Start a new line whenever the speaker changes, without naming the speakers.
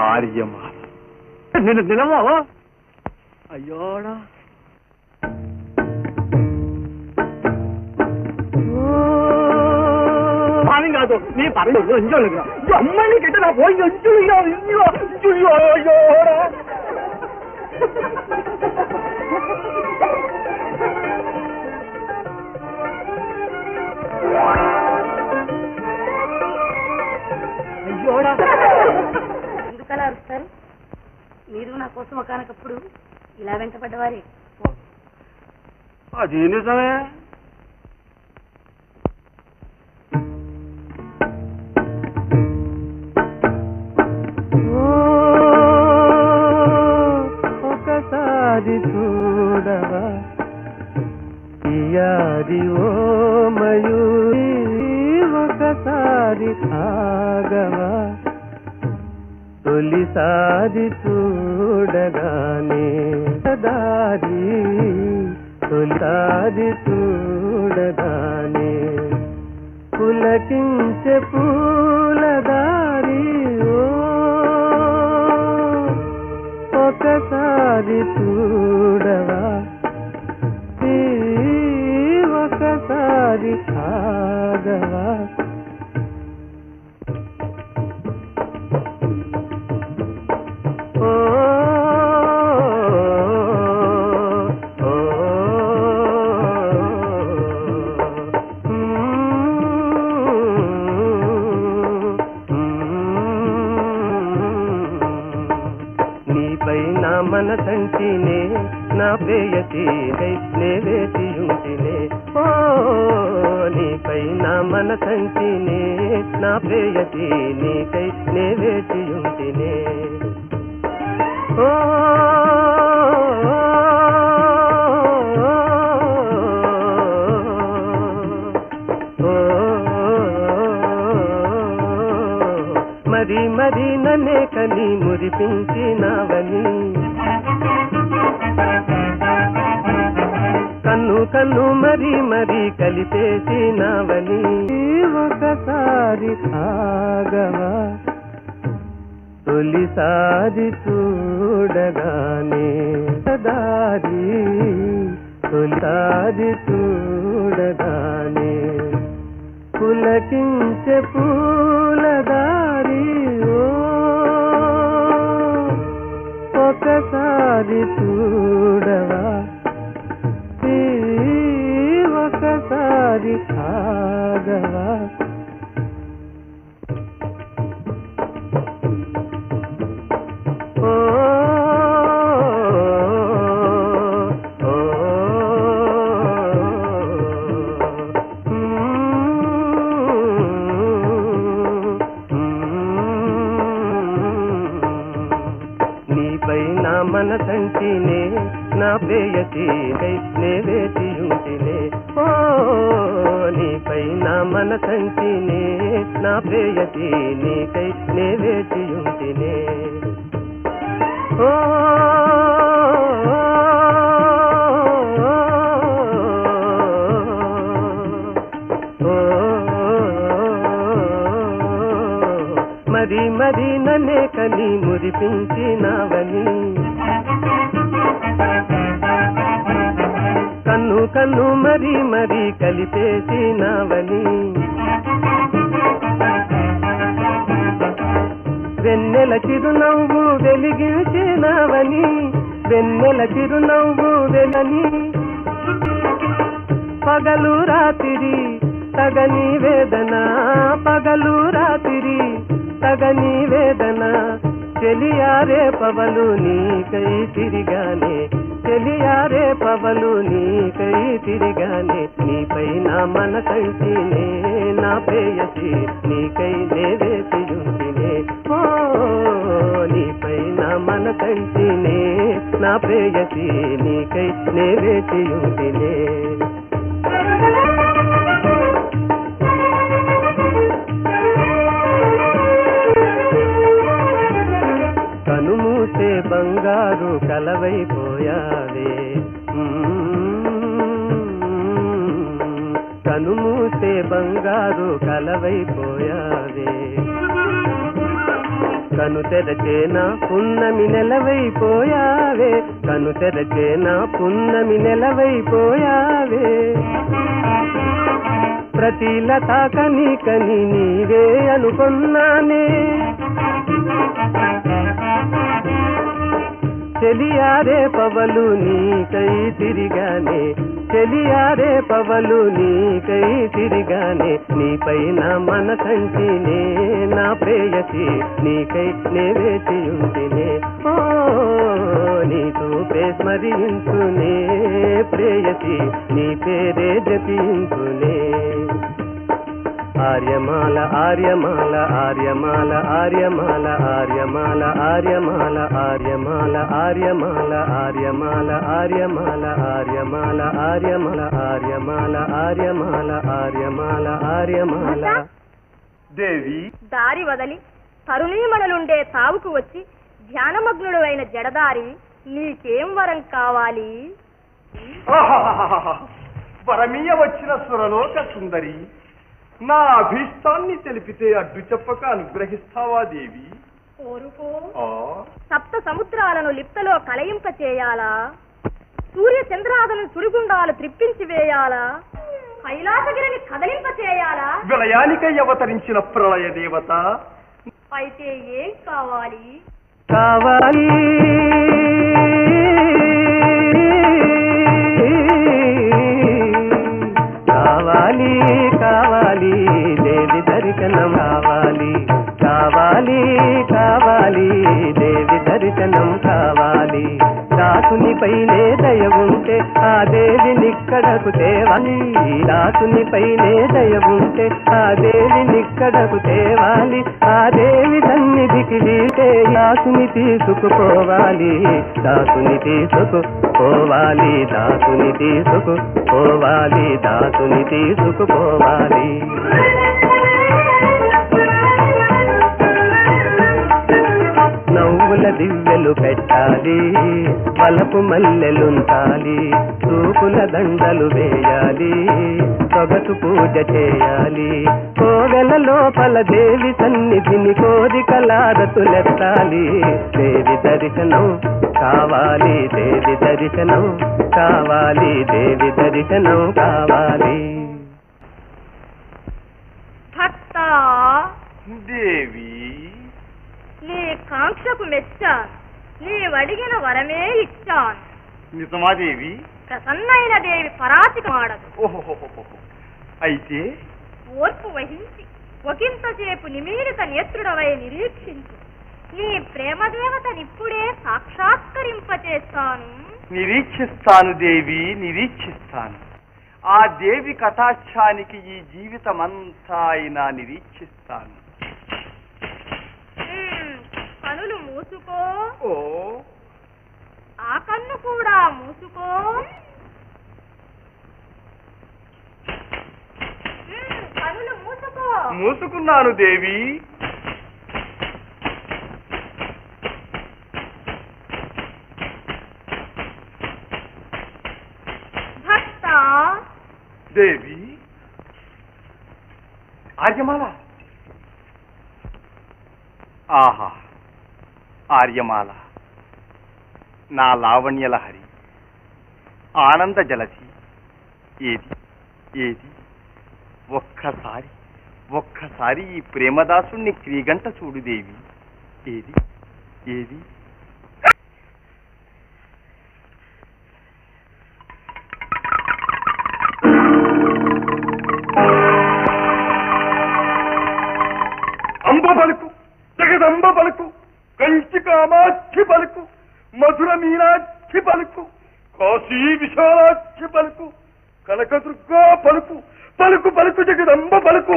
ఆర్యమాల నిన్ను నిలవా అయ్యోడా కాదు నీ పర్లేదు అమ్మాయిని గిట్ట నా పోయి అయ్యోడా
ఎందుకలా అరుస్తారు? మీరు నా కోసం ఒకనకప్పుడు ఇలా వెంటపడ్డవారే.
అది నిజమే.
ఒకసారి చూడవా యారి ఓ మయూరి, ఒకసారి ఆగవా తొలిసారి చూడగానే దారి, తొలిసారి చూడగానే పులకించే పూలదారి ఓ ఒకసారి చూడవా ఒకసారి ఆగవా మనసంటినే నా ప్రేయసి నే వేచియుంటినే ఓ నీపై నా మనసంటినే నా ప్రేయసి నీకై నే వేచియుంటినే ఓ మరి మరి నన్నే కని మురిపించినవని కన్ను కన్ను మరి మరి కలిపేసినవని ఒకసారి ఆగవా తొలిసారి చూడగానే దారి, తొలిసారి చూడగానే పులకించే పూలదారి ఓ ఒకసారి చూడవా ఒకసారి ఆగవా మనసంటినే నా ప్రేయసి నే వేచియుంటినే ఓ నీపై నా మనసంటినే నా ప్రేయసి నీకై నే వేచియుంటినే ఓ మరి మరి నన్నే కని మురిపించినవని కన్ను కన్ను మరి మరి కలిపేసినవని వెన్నెల చిరునవ్వు వెలిగించినవని వెన్నెల చిరునవ్వు వెలని పగలు రాత్రి తగని వేదన పగలు రాత్రి తగని వేదన చెలియారే పవలు నీకై తిరిగానే చెలియారే పవలు నీకై తిరిగానే నీపై నా మనసంటినే నా ప్రేయసి నీకై నే వేచియుంటినే ఓ నీపై నా మనసంటినే నా ప్రేయసి నీకై నే వేచియుంటినే కనుమూసే బంగారు కలవైపోయావే కనుమూసే బంగారు కలవైపోయావే కను తెరచేనా పున్నమి నెలవైపోయావే కను తెరచేనా పున్నమి నెలవైపోయావే ప్రతి లతా కని కని నీవే అనుకున్నానే చెలియారే పవలు నీకై తిరిగానే చెలియారే పవలు నీకై తిరిగానే నీపైన మనసంటినే నా ప్రేయసి నీకై నే వేచియుంటినే ఓ నీ చూపే స్మరించునే ప్రేయసి నీ పేరే జపించునే ఆర్యమాల ఆర్యమాల ఆర్యమాల ఆర్యమాల ఆర్యమాల ఆర్యమాల ఆర్యమాల ఆర్యమాల ఆర్యమాల ఆర్యమాల ఆర్యమాల ఆర్యమాల ఆర్యమాల ఆర్యమాల ఆర్యమాల ఆర్యమాల
దేవి
దారి వదలి తరుణీమణులుండే తావుకు వచ్చి ధ్యానమగ్నుడు అయిన జడదారి నీకేం వరం కావాలి?
వరమీయ వచ్చిన సురలోక సుందరి నా అభీష్టాన్ని తెలిపితే అడ్డు చెప్పక అనుగ్రహిస్తావా దేవి?
కోరుకో.
ఆ
సప్త సముద్రాలను లిప్తలో కలయింప చేయాలా? సూర్య చంద్రాదులను సుడిగుండాలు త్రిప్పించి వేయాలా? కైలాసగిరిని కదలింప చేయాలా?
విలయానికై అవతరించిన ప్రళయ దేవత
అయితే ఏం కావాలి?
కావాలి కావాలి కావాలి దేవి దర్శనం కావాలి కావాలి కావాలి దేవి దర్శనం కావాలి దాసునిపైనే దయ ఉంటే ఆ దేవినిక్కడకు తేవాలి దాసునిపైనే దయ ఉంటే ఆ దేవినిక్కడకు తేవాలి ఆ దేవి సన్నిధికి వీటే దాసుని తీసుకుపోవాలి దాసుని తీసుకుపోవాలి దాసుని తీసుకుపోవాలి దాసుని తీసుకుపోవాలి నవ్వుల దివ్యలు పెట్టాలి వలపు మల్లెలుంటాలి చూపుల దండలు వేయాలి సొగసు పూజ చేయాలి కోవెల లోపల దేవి సన్నిధిని కోరికలారతులెత్తాలి దేవి దర్శనం కావాలి దేవి దర్శనం కావాలి దేవి దర్శనం కావాలి
భక్త
దేవి
నీ కాంక్షకు మెచ్చాను, నీవడిగిన వరమే ఇచ్చాను.
నిజమా దేవి?
ప్రసన్నైన దేవి పరాచిక మాడదు.
ఓహో అయితే
ఓర్పు వహించి ఒకంతసేపు నిమీలిత నేత్రుడవై నిరీక్షించు. నీ ప్రేమదేవతనిప్పుడే సాక్షాత్కరింపచేస్తాను.
నిరీక్షిస్తాను దేవి, నిరీక్షిస్తాను. ఆ దేవి కటాక్షానికి ఈ జీవితమంతా అయినా నిరీక్షిస్తాను.
కనులు మూసుకో.
ఓ
ఆ కన్ను కూడా మూసుకో. కనులు మూసుకో.
మూసుకున్నాను దేవి.
భక్త
దేవి ఆర్యమాల. ఆహా ఆర్యమాల, నా లావణ్యలహరి, ఆనంద జలధి, ఏది ఏది ఒక్కసారి ఈ ప్రేమదాసుణ్ణి క్రీగంట చూడు దేవి. ఏది ఏది అంబ పలుకు, జగదంబ పలుకు, కంచి కామాక్షి పలుకు, మధుర మీనాక్షి పలుకు, కాశీ విశాలాక్షి పలుకు, కనకదుర్గా పలుకు, పలుకు పలుకు జగదంబ పలుకు.